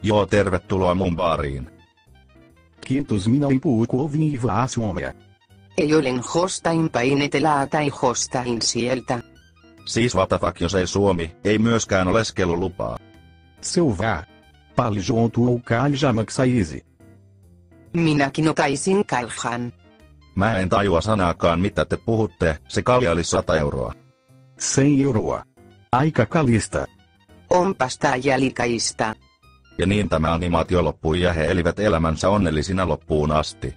Joo, tervetuloa mun baariin. Kiitos, minä puhuu viivaa suomea. Ei olen hostain päin etelää tai hostain sieltä. Siis what the fuck, jos ei suomi, ei myöskään oleskelulupaa. Selvä. Paljon tuo kalja maksaisi. Minäkin otaisin kaljan. Mä en tajua sanaakaan mitä te puhutte, se kalja oli 100 euroa. 100 euroa. Aika kallista. Onpas tää jälikaista. Ja niin tämä animaatio loppui ja he elivät elämänsä onnellisina loppuun asti.